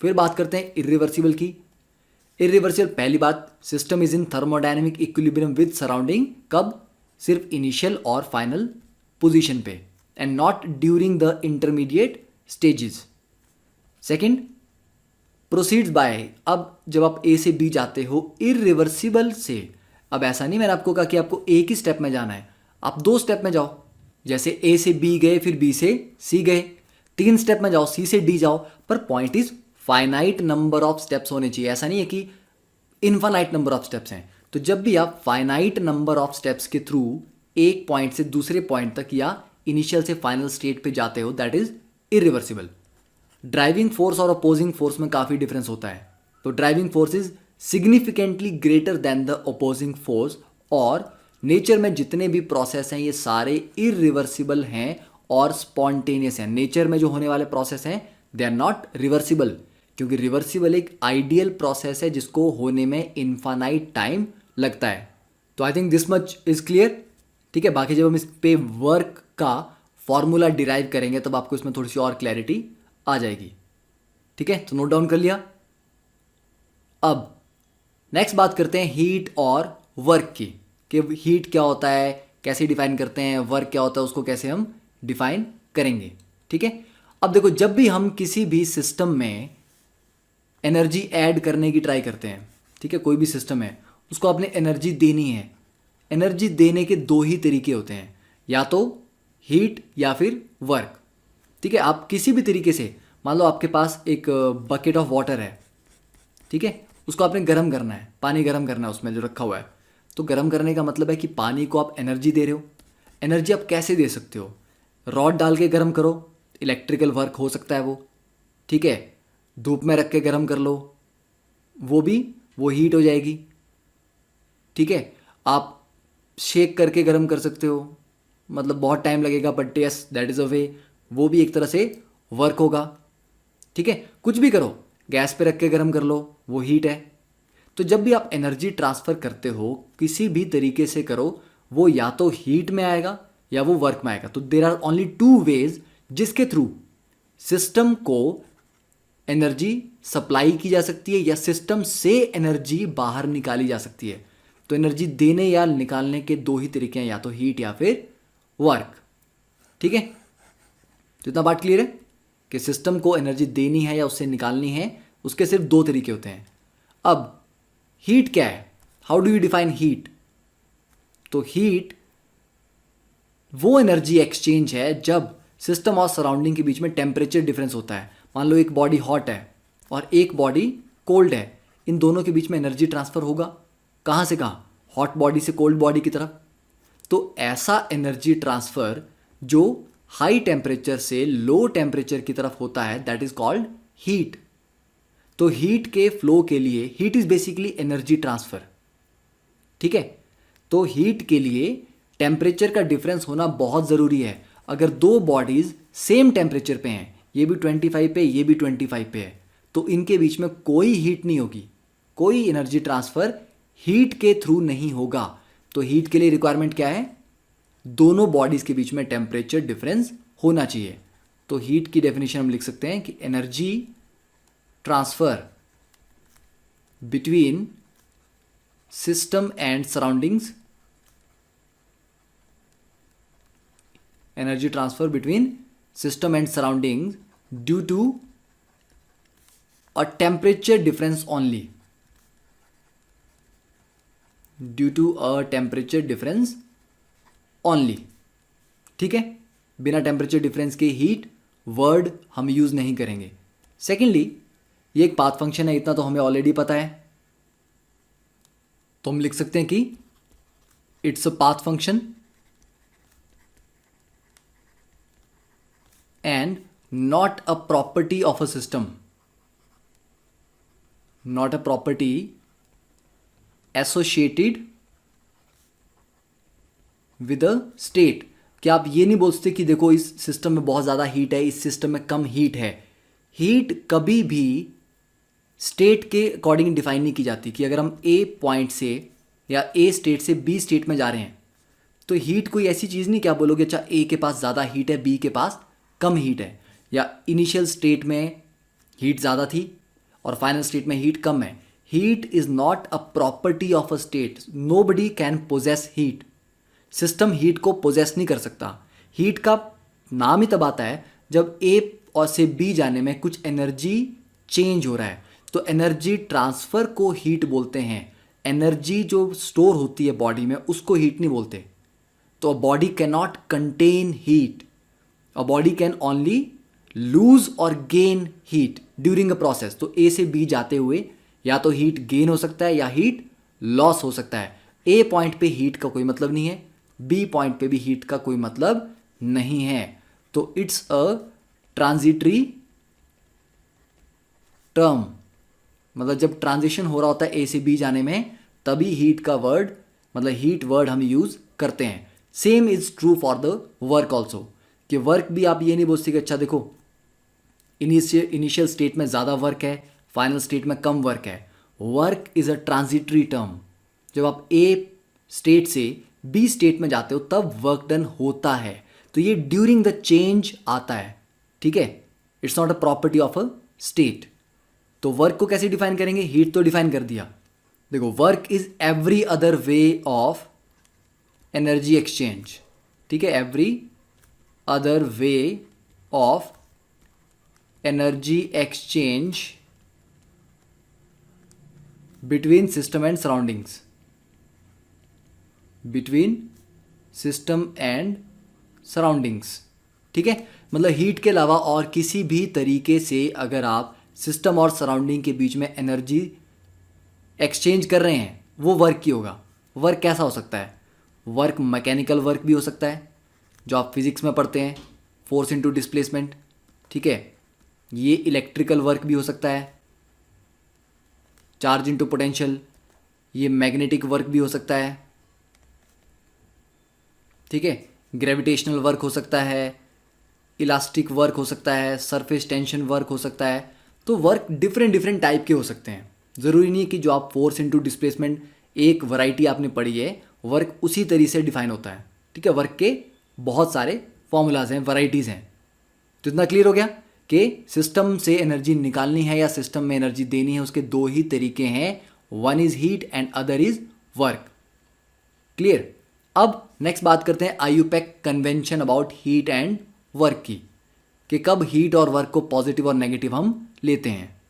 फिर बात करते हैं इरिवर्सिबल की। इरिवर्सिबल, पहली बात, system is in thermodynamic equilibrium with surrounding, कब? सिर्फ इनिशियल और फाइनल पोजीशन पे, and not during the intermediate stages. Second, proceeds by, अब जब आप ए से बी जाते हो इरिवर्सिबल से, अब ऐसा नहीं मैंने आपको कहा कि आपको एक ही स्टेप में जाना है, आप 2 स्टेप में जाओ। जैसे ए से बी गए, फिर बी से सी गए, 3 स्टेप में जाओ, सी से डी जाओ, पर point is finite number of steps होने चाहिए। ऐसा नहीं है कि इनफाइनाइट नंबर ऑफ स्टेप्स हैं। तो जब भी आप फाइनाइट नंबर ऑफ स्टेप्स के थ्रू एक पॉइंट से दूसरे पॉइंट तक या इनिशियल से फाइनल स्टेट पे जाते हो, that is irreversible. Driving force और अपोजिंग फोर्स में काफ़ी डिफरेंस होता है। तो driving force is significantly greater than the opposing force, और नेचर में जितने भी प्रोसेस हैं ये सारे इरिवर्सिबल हैं और स्पॉन्टेनियस हैं। नेचर में जो होने वाले प्रोसेस हैं दे आर नॉट रिवर्सिबल, क्योंकि रिवर्सिबल एक आइडियल प्रोसेस है जिसको होने में इनफाइनाइट टाइम लगता है। तो I think this much is clear. ठीक है, बाकी जब हम इस पे वर्क का फॉर्मूला डिराइव करेंगे तब आपको इसमें थोड़ी सी और क्लैरिटी आ जाएगी। ठीक है, तो नोट डाउन कर लिया। अब नेक्स्ट बात करते हैं हीट और वर्क की, कि हीट क्या होता है, कैसे डिफाइन करते हैं, वर्क क्या होता है, उसको कैसे हम डिफाइन करेंगे। ठीक है, अब देखो, जब भी हम किसी भी सिस्टम में एनर्जी ऐड करने की ट्राई करते हैं, ठीक है, कोई भी सिस्टम है, उसको आपने एनर्जी देनी है। एनर्जी देने के 2 ही तरीके होते हैं, या तो हीट या फिर वर्क। ठीक है, आप किसी भी तरीके से, मान लो आपके पास एक बकेट ऑफ वाटर है, ठीक है, उसको आपने गर्म करना है, पानी गर्म करना है उसमें जो रखा हुआ है। तो गर्म करने का मतलब है कि पानी को आप एनर्जी दे रहे हो। एनर्जी आप कैसे दे सकते हो? रॉड डाल के गर्म करो, इलेक्ट्रिकल वर्क हो सकता है वो। ठीक है, धूप में रख के गर्म कर लो, वो हीट हो जाएगी। ठीक है, आप शेक करके गर्म कर सकते हो, मतलब बहुत टाइम लगेगा, but yes that is a way, वो भी एक तरह से वर्क होगा। ठीक है, कुछ भी करो, गैस पे रख के गर्म कर लो, वो हीट है। तो जब भी आप एनर्जी ट्रांसफ़र करते हो किसी भी तरीके से करो, वो या तो हीट में आएगा या वो वर्क में आएगा। तो देर आर ओनली 2 वेज जिसके थ्रू सिस्टम को एनर्जी सप्लाई की जा सकती है या सिस्टम से एनर्जी बाहर निकाली जा सकती है। तो एनर्जी देने या निकालने के 2 ही तरीके हैं, या तो हीट या फिर वर्क। ठीक है, तो इतना बात क्लियर है कि सिस्टम को एनर्जी देनी है या उससे निकालनी है, उसके सिर्फ 2 तरीके होते हैं। अब हीट क्या है? How do you define heat? तो हीट वो एनर्जी एक्सचेंज है जब सिस्टम और सराउंडिंग के बीच में टेम्परेचर डिफरेंस होता है। मान लो एक बॉडी हॉट है और एक बॉडी कोल्ड है, इन दोनों के बीच में एनर्जी ट्रांसफ़र होगा। कहाँ से कहाँ? हॉट बॉडी से कोल्ड बॉडी की तरफ। तो ऐसा एनर्जी ट्रांसफ़र जो हाई टेम्परेचर से लो टेम्परेचर की तरफ होता है, दैट इज कॉल्ड हीट। तो हीट के फ्लो के लिए, heat is basically energy transfer. ठीक है, तो हीट के लिए टेम्परेचर का डिफरेंस होना बहुत ज़रूरी है। अगर 2 बॉडीज़ सेम टेम्परेचर पे हैं, ये भी 25 पे, ये भी 25 पे है, तो इनके बीच में कोई हीट नहीं होगी, कोई एनर्जी ट्रांसफ़र हीट के थ्रू नहीं होगा। तो हीट के लिए रिक्वायरमेंट क्या है? दोनों बॉडीज़ के बीच में टेम्परेचर डिफरेंस होना चाहिए। तो हीट की डेफिनेशन हम लिख सकते हैं कि energy transfer between system and surroundings, energy transfer between system and surroundings due to a temperature difference only, due to a temperature difference only. ठीक है, बिना टेम्परेचर डिफरेंस के हीट वर्ड हम यूज नहीं करेंगे। सेकेंडली, ये एक पाथ फंक्शन है, इतना तो हमें ऑलरेडी पता है, तो हम लिख सकते हैं कि it's a path function and not a property of a system, not a property associated with a state। कि आप ये नहीं बोल सकते कि देखो इस सिस्टम में बहुत ज़्यादा हीट है, इस सिस्टम में कम हीट है। हीट कभी भी स्टेट के अकॉर्डिंग डिफाइन नहीं की जाती, कि अगर हम ए पॉइंट से या ए स्टेट से बी स्टेट में जा रहे हैं तो हीट कोई ऐसी चीज़ नहीं कि आप बोलोगे अच्छा ए के पास ज़्यादा हीट है, बी के पास कम हीट है, या इनिशियल स्टेट में हीट ज़्यादा थी और फाइनल स्टेट में हीट कम है. Heat is not a property of a state. Nobody can possess heat. System heat को पोजेस नहीं कर सकता. हीट का नाम ही तब आता है जब ए और से बी जाने में कुछ एनर्जी चेंज हो रहा है. तो एनर्जी ट्रांसफर को हीट बोलते हैं. एनर्जी जो स्टोर होती है बॉडी में उसको हीट नहीं बोलते. तो a body can not contain heat. A body can only lose और gain heat during a process. तो ए से बी जाते हुए या तो हीट गेन हो सकता है या हीट लॉस हो सकता है. ए पॉइंट पे हीट का कोई मतलब नहीं है, बी पॉइंट पे भी हीट का कोई मतलब नहीं है. तो इट्स अ ट्रांजिटरी टर्म. मतलब जब ट्रांजिशन हो रहा होता है ए से बी जाने में तभी हीट का वर्ड मतलब हीट वर्ड हम यूज करते हैं. Same is true for the work also. कि वर्क भी आप ये नहीं बोलते कि अच्छा देखो इनिशियल स्टेट में ज़्यादा वर्क है, फाइनल स्टेट में कम वर्क है. Work is a transitory term. जब आप ए स्टेट से बी स्टेट में जाते हो तब वर्क डन होता है. तो ये ड्यूरिंग द चेंज आता है. ठीक है, it's not a property of a state. तो वर्क को कैसे डिफाइन करेंगे? हीट तो डिफाइन कर दिया. देखो work is every other way of energy exchange. ठीक है, every other way of energy exchange between system and surroundings. Between system and surroundings. ठीक है, मतलब हीट के अलावा और किसी भी तरीके से अगर आप सिस्टम और सराउंडिंग के बीच में एनर्जी एक्सचेंज कर रहे हैं वो वर्क की होगा. वर्क कैसा हो सकता है? वर्क मैकेनिकल वर्क भी हो सकता है जो आप फिजिक्स में पढ़ते हैं, फोर्स इनटू डिस्प्लेसमेंट. ठीक है, ये इलेक्ट्रिकल वर्क भी हो सकता है, चार्ज इनटू पोटेंशियल. ये मैग्नेटिक वर्क भी हो सकता है. ठीक है, ग्रेविटेशनल वर्क हो सकता है, इलास्टिक वर्क हो सकता है, सरफेस टेंशन वर्क हो सकता है. तो वर्क डिफरेंट टाइप के हो सकते हैं. ज़रूरी नहीं कि जो आप फोर्स इनटू डिस्प्लेसमेंट एक वैरायटी आपने पढ़ी है वर्क उसी तरीके से डिफाइन होता है. ठीक है, वर्क के बहुत सारे फॉर्मूलाज हैं, वैरायटीज़ हैं. तो इतना क्लियर हो गया कि सिस्टम से एनर्जी निकालनी है या सिस्टम में एनर्जी देनी है, उसके दो ही तरीके हैं. One is heat and other is work. Clear. अब नेक्स्ट बात करते हैं IUPAC convention about heat and work की, कि कब हीट और वर्क को पॉजिटिव और नेगेटिव हम लेते हैं.